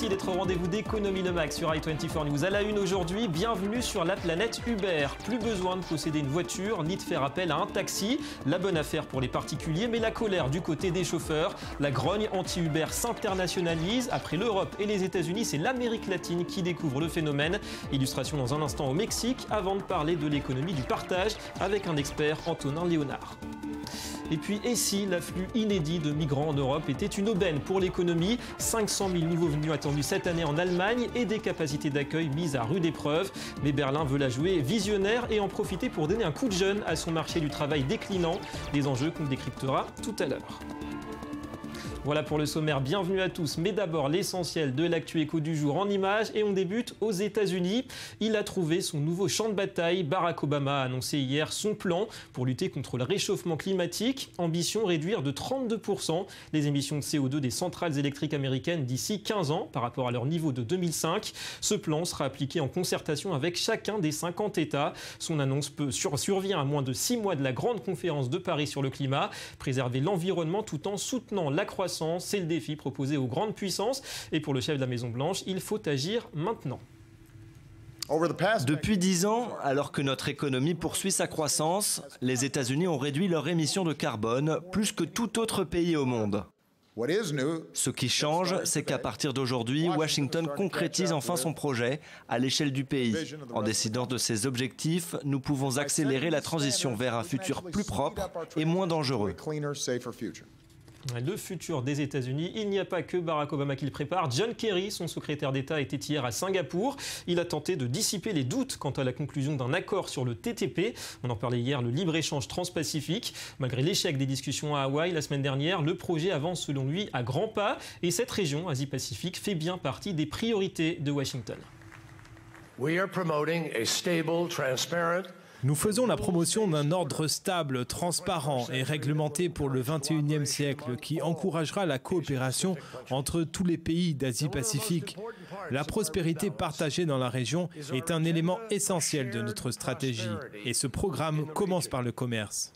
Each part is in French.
Merci d'être au rendez-vous d'Économie Le Max sur i24 News. À la une aujourd'hui, bienvenue sur la planète Uber. Plus besoin de posséder une voiture ni de faire appel à un taxi. La bonne affaire pour les particuliers, mais la colère du côté des chauffeurs. La grogne anti-Uber s'internationalise. Après l'Europe et les États-Unis, c'est l'Amérique latine qui découvre le phénomène. Illustration dans un instant au Mexique, avant de parler de l'économie du partage avec un expert, Antonin Léonard. Et puis, et si l'afflux inédit de migrants en Europe était une aubaine pour l'économie? 500 000 nouveaux venus attendus cette année en Allemagne et des capacités d'accueil mises à rude épreuve. Mais Berlin veut la jouer visionnaire et en profiter pour donner un coup de jeune à son marché du travail déclinant. Des enjeux qu'on décryptera tout à l'heure. Voilà pour le sommaire, bienvenue à tous. Mais d'abord, l'essentiel de l'actu éco du jour en images. Et on débute aux États-Unis. Il a trouvé son nouveau champ de bataille. Barack Obama a annoncé hier son plan pour lutter contre le réchauffement climatique. Ambition, réduire de 32% les émissions de CO2 des centrales électriques américaines d'ici 15 ans par rapport à leur niveau de 2005. Ce plan sera appliqué en concertation avec chacun des 50 États. Son annonce survient à moins de 6 mois de la grande conférence de Paris sur le climat. Préserver l'environnement tout en soutenant la croissance. C'est le défi proposé aux grandes puissances. Et pour le chef de la Maison-Blanche, il faut agir maintenant. Depuis 10 ans, alors que notre économie poursuit sa croissance, les États-Unis ont réduit leur émission de carbone plus que tout autre pays au monde. Ce qui change, c'est qu'à partir d'aujourd'hui, Washington concrétise enfin son projet à l'échelle du pays. En décidant de ses objectifs, nous pouvons accélérer la transition vers un futur plus propre et moins dangereux. Le futur des États-Unis, il n'y a pas que Barack Obama qui le prépare. John Kerry, son secrétaire d'État, était hier à Singapour. Il a tenté de dissiper les doutes quant à la conclusion d'un accord sur le TTP. On en parlait hier, le libre-échange transpacifique. Malgré l'échec des discussions à Hawaï la semaine dernière, le projet avance selon lui à grands pas. Et cette région Asie-Pacifique fait bien partie des priorités de Washington. Nous faisons la promotion d'un ordre stable, transparent et réglementé pour le XXIe siècle qui encouragera la coopération entre tous les pays d'Asie-Pacifique. La prospérité partagée dans la région est un élément essentiel de notre stratégie et ce programme commence par le commerce.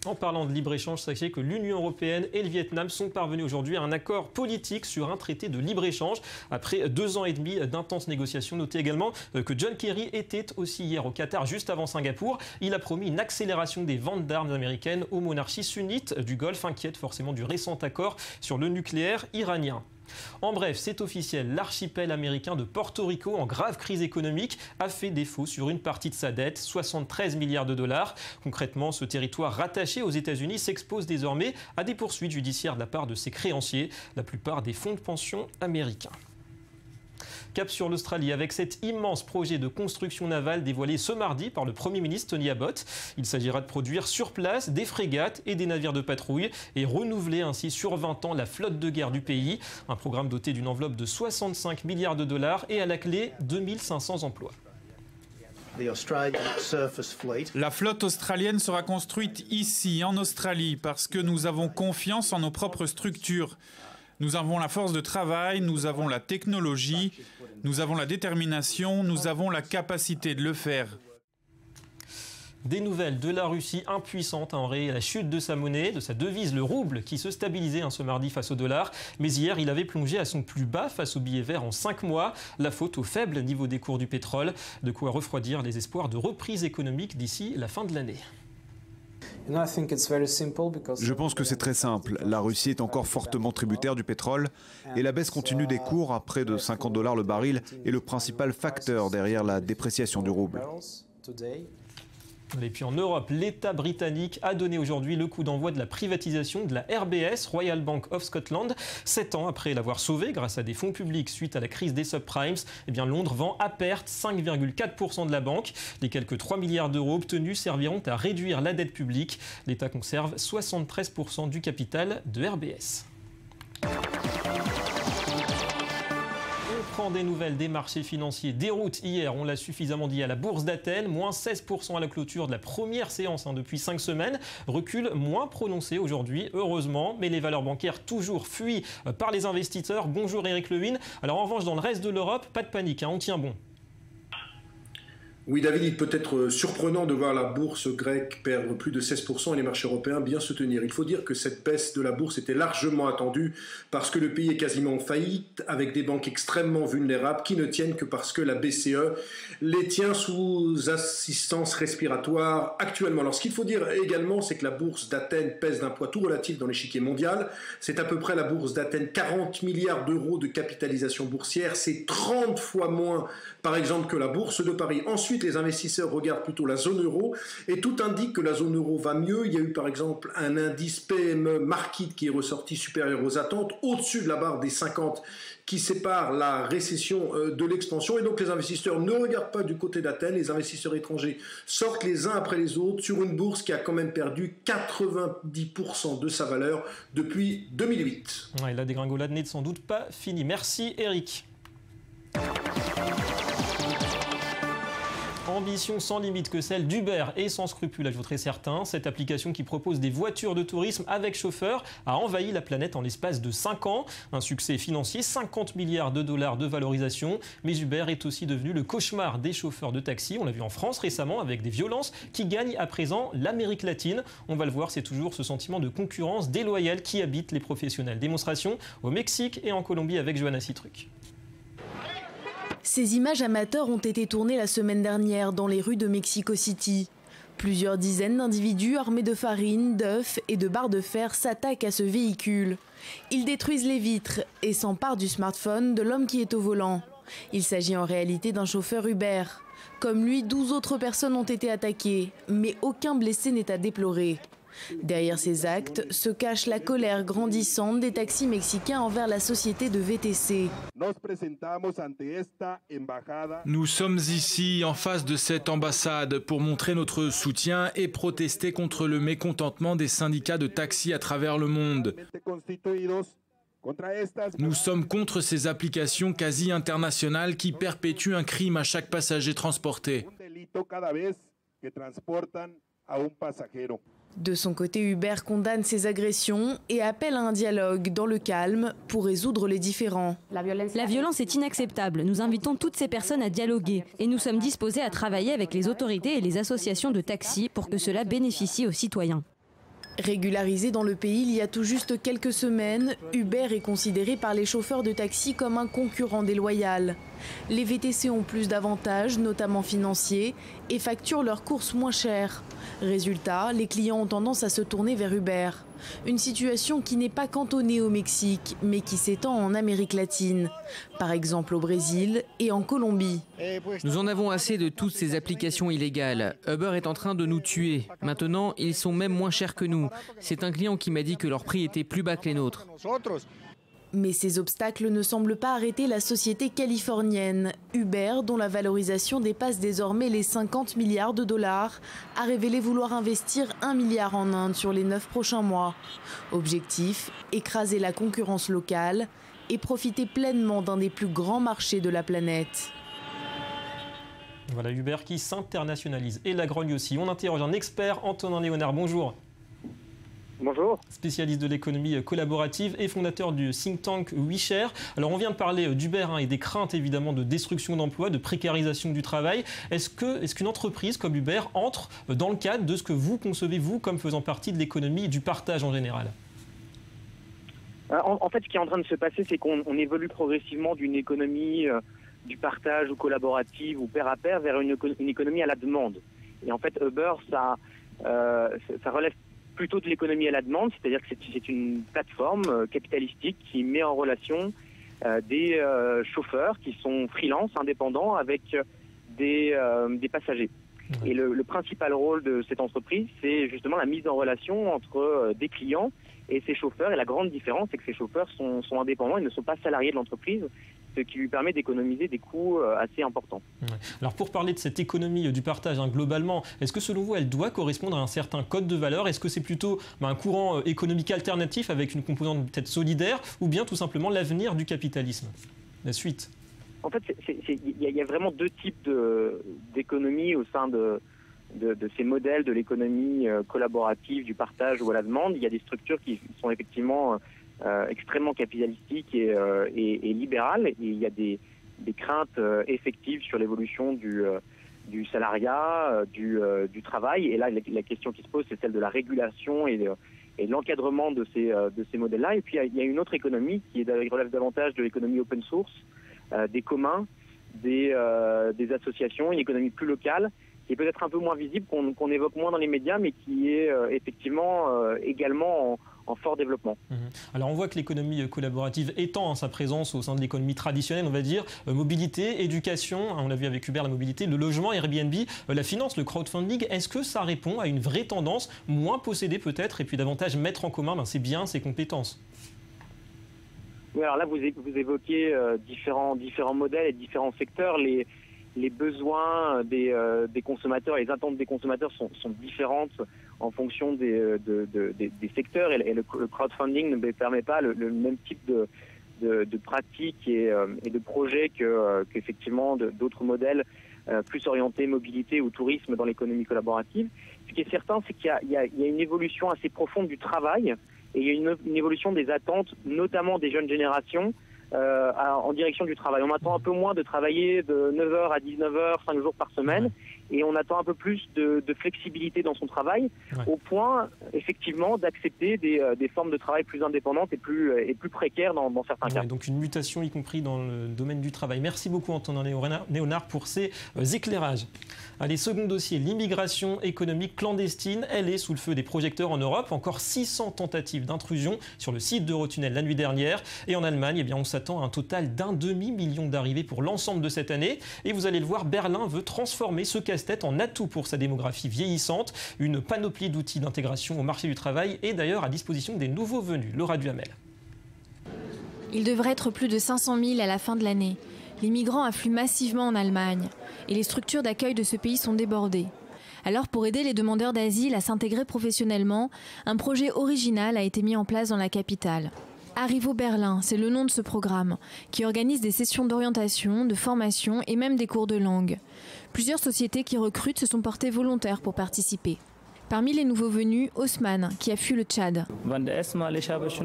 En parlant de libre-échange, sachez que l'Union européenne et le Vietnam sont parvenus aujourd'hui à un accord politique sur un traité de libre-échange. Après 2 ans et demi d'intenses négociations, notez également que John Kerry était aussi hier au Qatar, juste avant Singapour. Il a promis une accélération des ventes d'armes américaines aux monarchies sunnites du Golfe, inquiète forcément du récent accord sur le nucléaire iranien. En bref, c'est officiel, l'archipel américain de Porto Rico, en grave crise économique, a fait défaut sur une partie de sa dette, 73 milliards de dollars. Concrètement, ce territoire rattaché aux États-Unis s'expose désormais à des poursuites judiciaires de la part de ses créanciers, la plupart des fonds de pension américains. Cap sur l'Australie avec cet immense projet de construction navale dévoilé ce mardi par le Premier ministre Tony Abbott. Il s'agira de produire sur place des frégates et des navires de patrouille et renouveler ainsi sur 20 ans la flotte de guerre du pays. Un programme doté d'une enveloppe de 65 milliards de dollars et à la clé 2500 emplois. La flotte australienne sera construite ici, en Australie, parce que nous avons confiance en nos propres structures. Nous avons la force de travail, nous avons la technologie, nous avons la détermination, nous avons la capacité de le faire. Des nouvelles de la Russie impuissante à enrayer la chute de sa monnaie, de sa devise, le rouble, qui se stabilisait ce mardi face au dollar. Mais hier, il avait plongé à son plus bas face au billet vert en 5 mois. La faute au faible niveau des cours du pétrole. De quoi refroidir les espoirs de reprise économique d'ici la fin de l'année. Je pense que c'est très simple. La Russie est encore fortement tributaire du pétrole et la baisse continue des cours à près de 50 $ le baril est le principal facteur derrière la dépréciation du rouble. Et puis en Europe, l'État britannique a donné aujourd'hui le coup d'envoi de la privatisation de la RBS, Royal Bank of Scotland. 7 ans après l'avoir sauvée grâce à des fonds publics suite à la crise des subprimes, eh bien Londres vend à perte 5,4% de la banque. Les quelques 3 milliards d'euros obtenus serviront à réduire la dette publique. L'État conserve 73% du capital de RBS. Prend des nouvelles des marchés financiers. Déroute hier, on l'a suffisamment dit, à la bourse d'Athènes, moins 16% à la clôture de la première séance depuis 5 semaines. Recul moins prononcé aujourd'hui, heureusement, mais les valeurs bancaires toujours fuies par les investisseurs. Bonjour Eric Lewin. Alors en revanche, dans le reste de l'Europe, pas de panique, on tient bon. Oui, David, il peut être surprenant de voir la bourse grecque perdre plus de 16% et les marchés européens bien se tenir. Il faut dire que cette baisse de la bourse était largement attendue parce que le pays est quasiment en faillite, avec des banques extrêmement vulnérables qui ne tiennent que parce que la BCE les tient sous assistance respiratoire actuellement. Alors, ce qu'il faut dire également, c'est que la bourse d'Athènes pèse d'un poids tout relatif dans l'échiquier mondial. C'est à peu près la bourse d'Athènes 40 milliards d'euros de capitalisation boursière. C'est 30 fois moins, par exemple, que la bourse de Paris. Ensuite, les investisseurs regardent plutôt la zone euro et tout indique que la zone euro va mieux. Il y a eu par exemple un indice PME Markit qui est ressorti supérieur aux attentes, au-dessus de la barre des 50 qui sépare la récession de l'expansion. Et donc les investisseurs ne regardent pas du côté d'Athènes. Les investisseurs étrangers sortent les uns après les autres sur une bourse qui a quand même perdu 90% de sa valeur depuis 2008. Ouais, la dégringolade n'est sans doute pas finie. Merci Eric. Ambition sans limite que celle d'Uber et sans scrupule, ajouterait certains. Cette application qui propose des voitures de tourisme avec chauffeur a envahi la planète en l'espace de 5 ans. Un succès financier, 50 milliards de dollars de valorisation. Mais Uber est aussi devenu le cauchemar des chauffeurs de taxi. On l'a vu en France récemment avec des violences qui gagnent à présent l'Amérique latine. On va le voir, c'est toujours ce sentiment de concurrence déloyale qui habite les professionnels. Démonstration au Mexique et en Colombie avec Johanna Citruc. Ces images amateurs ont été tournées la semaine dernière dans les rues de Mexico City. Plusieurs dizaines d'individus armés de farine, d'œufs et de barres de fer s'attaquent à ce véhicule. Ils détruisent les vitres et s'emparent du smartphone de l'homme qui est au volant. Il s'agit en réalité d'un chauffeur Uber. Comme lui, 12 autres personnes ont été attaquées, mais aucun blessé n'est à déplorer. Derrière ces actes se cache la colère grandissante des taxis mexicains envers la société de VTC. Nous sommes ici en face de cette ambassade pour montrer notre soutien et protester contre le mécontentement des syndicats de taxis à travers le monde. Nous sommes contre ces applications quasi internationales qui perpétuent un crime à chaque passager transporté. De son côté, Uber condamne ces agressions et appelle à un dialogue dans le calme pour résoudre les différends. La violence est inacceptable. Nous invitons toutes ces personnes à dialoguer et nous sommes disposés à travailler avec les autorités et les associations de taxis pour que cela bénéficie aux citoyens. Régularisé dans le pays il y a tout juste quelques semaines, Uber est considéré par les chauffeurs de taxi comme un concurrent déloyal. Les VTC ont plus d'avantages, notamment financiers, et facturent leurs courses moins chères. Résultat, les clients ont tendance à se tourner vers Uber. Une situation qui n'est pas cantonnée au Mexique, mais qui s'étend en Amérique latine. Par exemple au Brésil et en Colombie. Nous en avons assez de toutes ces applications illégales. Uber est en train de nous tuer. Maintenant, ils sont même moins chers que nous. C'est un client qui m'a dit que leur prix était plus bas que les nôtres. Mais ces obstacles ne semblent pas arrêter la société californienne. Uber, dont la valorisation dépasse désormais les 50 milliards de dollars, a révélé vouloir investir 1 milliard en Inde sur les 9 prochains mois. Objectif, écraser la concurrence locale et profiter pleinement d'un des plus grands marchés de la planète. Voilà Uber qui s'internationalise et la grogne aussi. On interroge un expert, Antonin Léonard, bonjour. Bonjour. Spécialiste de l'économie collaborative et fondateur du think tank WeShare. Alors on vient de parler d'Uber et des craintes évidemment de destruction d'emplois, de précarisation du travail. Est-ce qu'une entreprise comme Uber entre dans le cadre de ce que vous concevez, vous, comme faisant partie de l'économie du partage en général ? En fait, ce qui est en train de se passer, c'est qu'on évolue progressivement d'une économie du partage ou collaborative ou pair à pair vers une économie à la demande. Et en fait, Uber, ça relève plutôt de l'économie à la demande, c'est-à-dire que c'est une plateforme capitalistique qui met en relation des chauffeurs qui sont freelance, indépendants, avec des passagers. Et le principal rôle de cette entreprise, c'est justement la mise en relation entre des clients et ces chauffeurs. Et la grande différence, c'est que ces chauffeurs sont indépendants, ils ne sont pas salariés de l'entreprise, ce qui lui permet d'économiser des coûts assez importants. Alors pour parler de cette économie du partage globalement, est-ce que selon vous elle doit correspondre à un certain code de valeur? Est-ce que c'est plutôt un courant économique alternatif avec une composante peut-être solidaire ou bien tout simplement l'avenir du capitalisme? La suite. En fait, il y a vraiment deux types d'économies au sein de ces modèles de l'économie collaborative, du partage ou à la demande. Il y a des structures qui sont effectivement extrêmement capitalistiques et libérales, et il y a des craintes effectives sur l'évolution du salariat, du travail. Et là, la question qui se pose, c'est celle de la régulation et de l'encadrement de ces modèles-là. Et puis, il y a une autre économie qui relève davantage de l'économie open source, des communs, des associations, une économie plus locale, qui est peut-être un peu moins visible, qu'on évoque moins dans les médias, mais qui est effectivement également en fort développement. Alors on voit que l'économie collaborative étend sa présence au sein de l'économie traditionnelle, on va dire, mobilité, éducation, on l'a vu avec Uber, la mobilité, le logement, Airbnb, la finance, le crowdfunding. Est-ce que ça répond à une vraie tendance, moins posséder peut-être, et puis davantage mettre en commun ses biens, ses compétences? Oui, alors là vous évoquez différents modèles et différents secteurs. Les besoins des consommateurs, les attentes des consommateurs sont différentes en fonction des secteurs, et le crowdfunding ne permet pas le même type de pratiques et de projets qu'effectivement d'autres modèles plus orientés mobilité ou tourisme dans l'économie collaborative. Ce qui est certain, c'est qu'il y a une évolution assez profonde du travail, et il y a une évolution des attentes, notamment des jeunes générations, en direction du travail. On attend un peu moins de travailler de 9h à 19h, 5 jours par semaine, et on attend un peu plus de flexibilité dans son travail, au point, effectivement, d'accepter des formes de travail plus indépendantes et plus précaires dans certains cas. Donc une mutation, y compris dans le domaine du travail. Merci beaucoup, Antonin Léonard, pour ces éclairages. Allez, second dossier, l'immigration économique clandestine. Elle est sous le feu des projecteurs en Europe. Encore 600 tentatives d'intrusion sur le site d'Eurotunnel la nuit dernière. Et en Allemagne, eh bien, on s'attend à un total d'1,5 million d'arrivées pour l'ensemble de cette année. Et vous allez le voir, Berlin veut transformer ce casse-tête en atout pour sa démographie vieillissante. Une panoplie d'outils d'intégration au marché du travail est d'ailleurs à disposition des nouveaux venus. Laura Duhamel. Il devrait être plus de 500 000 à la fin de l'année. Les migrants affluent massivement en Allemagne et les structures d'accueil de ce pays sont débordées. Alors, pour aider les demandeurs d'asile à s'intégrer professionnellement, un projet original a été mis en place dans la capitale. Arrivo Berlin, c'est le nom de ce programme, qui organise des sessions d'orientation, de formation et même des cours de langue. Plusieurs sociétés qui recrutent se sont portées volontaires pour participer. Parmi les nouveaux venus, Osman, qui a fui le Tchad.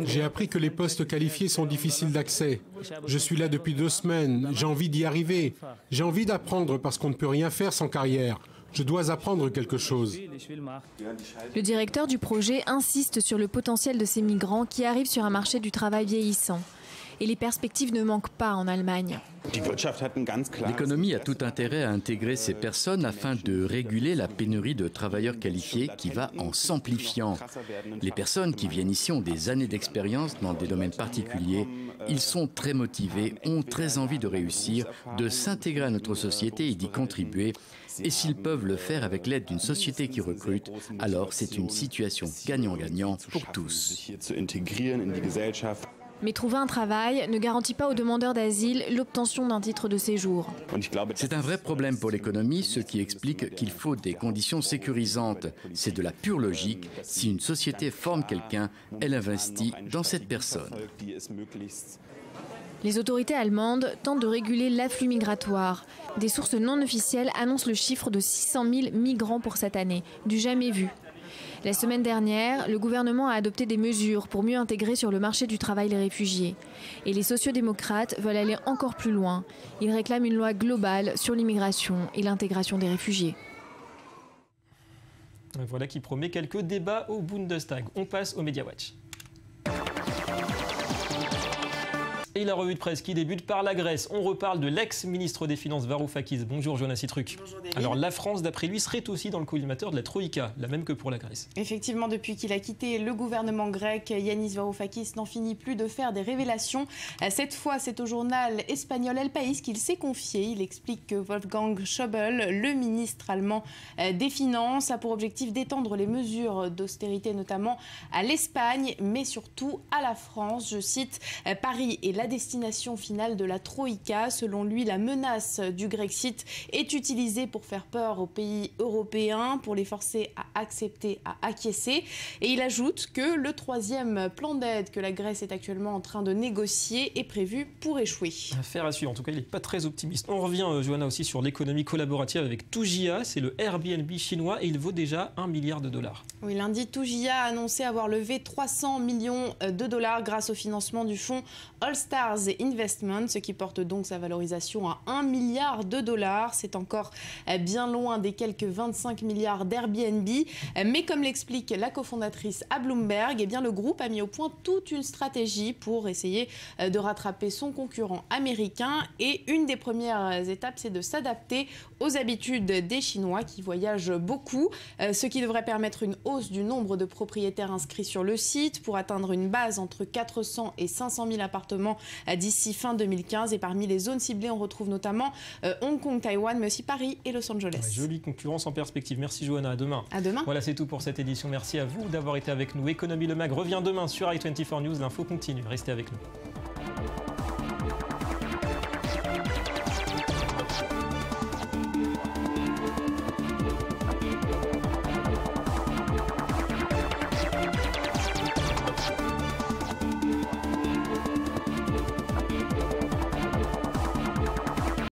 J'ai appris que les postes qualifiés sont difficiles d'accès. Je suis là depuis 2 semaines, j'ai envie d'y arriver. J'ai envie d'apprendre parce qu'on ne peut rien faire sans carrière. Je dois apprendre quelque chose. Le directeur du projet insiste sur le potentiel de ces migrants qui arrivent sur un marché du travail vieillissant. Et les perspectives ne manquent pas en Allemagne. L'économie a tout intérêt à intégrer ces personnes afin de réguler la pénurie de travailleurs qualifiés qui va en s'amplifiant. Les personnes qui viennent ici ont des années d'expérience dans des domaines particuliers. Ils sont très motivés, ont très envie de réussir, de s'intégrer à notre société et d'y contribuer. Et s'ils peuvent le faire avec l'aide d'une société qui recrute, alors c'est une situation gagnant-gagnant pour tous. Mais trouver un travail ne garantit pas aux demandeurs d'asile l'obtention d'un titre de séjour. C'est un vrai problème pour l'économie, ce qui explique qu'il faut des conditions sécurisantes. C'est de la pure logique. Si une société forme quelqu'un, elle investit dans cette personne. Les autorités allemandes tentent de réguler l'afflux migratoire. Des sources non officielles annoncent le chiffre de 600 000 migrants pour cette année, du jamais vu. La semaine dernière, le gouvernement a adopté des mesures pour mieux intégrer sur le marché du travail les réfugiés. Et les sociodémocrates veulent aller encore plus loin. Ils réclament une loi globale sur l'immigration et l'intégration des réfugiés. Voilà qui promet quelques débats au Bundestag. On passe au Media Watch. Et la revue de presse qui débute par la Grèce. On reparle de l'ex-ministre des Finances Varoufakis. Bonjour Jonas Citruc. Bonjour David. Alors la France, d'après lui, serait aussi dans le collimateur de la Troïka, la même que pour la Grèce. Effectivement, depuis qu'il a quitté le gouvernement grec, Yanis Varoufakis n'en finit plus de faire des révélations. Cette fois, c'est au journal espagnol El País qu'il s'est confié. Il explique que Wolfgang Schäuble, le ministre allemand des Finances, a pour objectif d'étendre les mesures d'austérité, notamment à l'Espagne, mais surtout à la France. Je cite, Paris est la destination finale de la Troïka. Selon lui, la menace du Grexit est utilisée pour faire peur aux pays européens, pour les forcer à accepter, à acquiescer. Et il ajoute que le 3e plan d'aide que la Grèce est actuellement en train de négocier est prévu pour échouer. Affaire à suivre. En tout cas, il n'est pas très optimiste. On revient, Johanna, aussi sur l'économie collaborative avec Tujia. C'est le Airbnb chinois et il vaut déjà $1 milliard. Oui, lundi, Tujia a annoncé avoir levé 300 millions de dollars grâce au financement du fonds All Star Stars Investment, ce qui porte donc sa valorisation à 1 milliard de dollars. C'est encore bien loin des quelques 25 milliards d'Airbnb. Mais comme l'explique la cofondatrice à Bloomberg, eh bien, le groupe a mis au point toute une stratégie pour essayer de rattraper son concurrent américain. Et une des premières étapes, c'est de s'adapter aux habitudes des Chinois qui voyagent beaucoup, ce qui devrait permettre une hausse du nombre de propriétaires inscrits sur le site pour atteindre une base entre 400 et 500 000 appartements d'ici fin 2015. Et parmi les zones ciblées, on retrouve notamment Hong Kong, Taïwan, mais aussi Paris et Los Angeles. Ouais, jolie concurrence en perspective. Merci Johanna, à demain. À demain. Voilà, c'est tout pour cette édition. Merci à vous d'avoir été avec nous. Économie Le Mag revient demain sur i24 News. L'info continue. Restez avec nous.